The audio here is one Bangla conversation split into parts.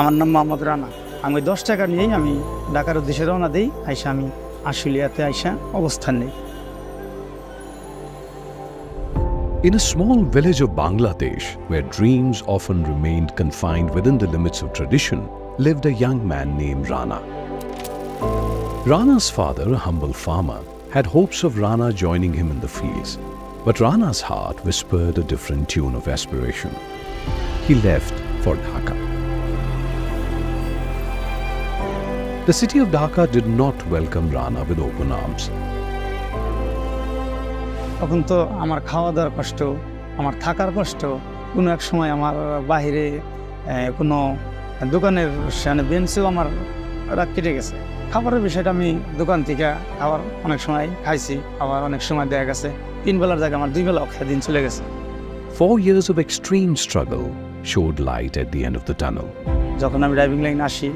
আমার নাম মোহাম্মদ রানা। আমি 10 টাকা নিয়েই আমি ঢাকার উদ্দেশ্যে রওনা দিই। আইসা আমি আশুলিয়াতে আইসা অবস্থান নেই। In a small village of Bangladesh, where dreams often remained confined within the limits of tradition, lived a young man named Rana. Rana's father, a humble farmer, had hopes of Rana joining him in the fields. But Rana's heart whispered a different tune of aspiration. He left for Dhaka. The city of Dhaka did not welcome Rana with open arms. তখন তো আমার খাওয়া দাওয়ার কষ্ট, আমার থাকার কষ্ট। কোনো এক সময় আমার বাহিরে কোনো দোকানের সামনে বেঞ্চেও আমার রাত কেটে গেছে। খাবারের বিষয়টা আমি দোকান থেকে খাবার অনেক সময় খাইছি, আবার অনেক সময় দেখা গেছে 3 বেলার জায়গায় আমার 2 বেলা দিন চলে গেছে। 4 years of extreme struggle showed light at the end of the tunnel. যখন আমি ড্রাইভিং লাইন আসি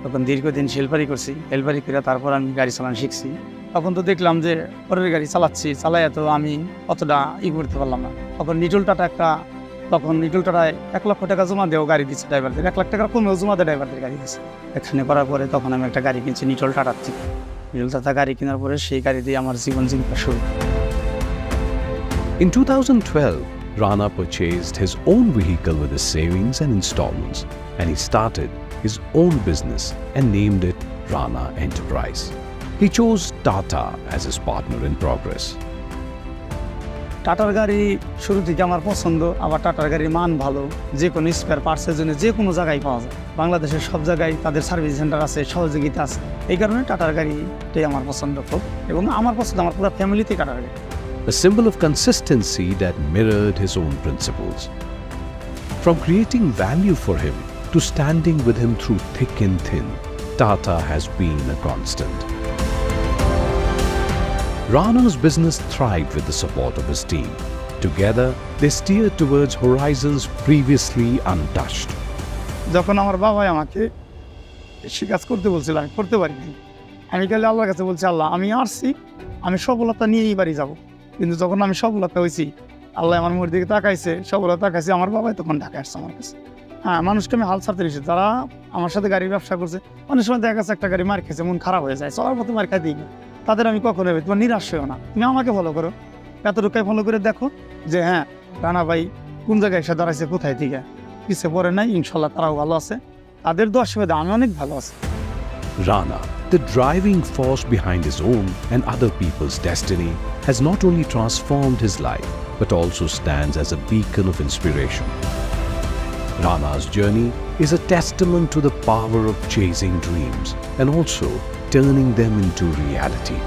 তখন দীর্ঘদিন হেলপারি করছি। হেলপারি করে তারপর আমি গাড়ি চালানো শিখছি। তখন তো দেখলাম যে পরের গাড়ি চালাইয়া তো আমি অতটা করতে পারলাম না। তখন নিটল টাটায় 1 লক্ষ টাকা জমা দেওয়া গাড়ি দিচ্ছে ড্রাইভারদের, 1 লাখ টাকার কমেও জমা দেয় ড্রাইভারদের গাড়ি দিচ্ছে। এখানে করার পরে তখন আমি একটা গাড়ি কিনছি নিটল টাটার থেকে। নিটল টাটা গাড়ি কেনার পরে সেই গাড়ি দিয়ে আমার জীবন জীবিকা শুরু। In 2012, Rana purchased his own vehicle with his savings and installments, and he started his own business and named it Rana Enterprise. He chose Tata as his partner in progress. টাটার গাড়ি শুরু থেকে আমার পছন্দ, আবার টাটার গাড়ির মান ভালো, যে কোনো স্পেয়ার পার্টসের জন্য যে কোনো জায়গায় পাওয়া যায়। বাংলাদেশের সব জায়গায় তাদের সার্ভিস সেন্টার আছে, সহযোগিতা আছে। এই কারণে টাটার গাড়িটাই আমার পছন্দ খুব, এবং আমার পছন্দ আমার পুরো ফ্যামিলিতেই টাটার গাড়ি। A symbol of consistency that mirrored his own principles. From creating value for him to standing with him through thick and thin, Tata has been a constant. Rana's business thrived with the support of his team. Together, they steered towards horizons previously untouched. যখন আমার বাবাই আমাকে কৃষি কাজ করতে বলছিল, আমি করতে পারিনি। আমি খালি আল্লাহর কাছে বলছি, আল্লাহ আমি আসছি, আমি সফলতা নিয়েই বাড়ি যাব। কিন্তু যখন আমি সফলতা হয়েছি, আল্লাহ আমার মুখের দিকে তাকাইছে, সফলতা তাকাইছে, আমার বাবাই তখন ঢাকা আসছে আমার কাছে। হ্যাঁ, মানুষকে আমি হাল ছাড়তে দিয়েছি, যারা আমার সাথে গাড়ির ব্যবসা করছে। অনেক সময় দেখা গেছে একটা গাড়ি মার খেয়েছে, মন খারাপ হয়ে যায়, চলার পথে মার খাই দিই। তাদের আমি কখনো তোমার নিরাশ হয়েও না, তুমি আমাকে ফলো করো, এতটুকাই ফলো করে দেখো যে হ্যাঁ রানা ভাই কোন জায়গায় এসে দাঁড়াইছে, কোথায় থেকে পিছিয়ে পড়ে নাই। ইনশাল্লাহ তারাও ভালো আছে, তাদের দোয়া সুবিধা আমি অনেক ভালো আছি। Rana, the driving force behind his own and other people's destiny, has not only transformed his life, but also stands as a beacon of inspiration. Rana's journey is a testament to the power of chasing dreams and also turning them into reality.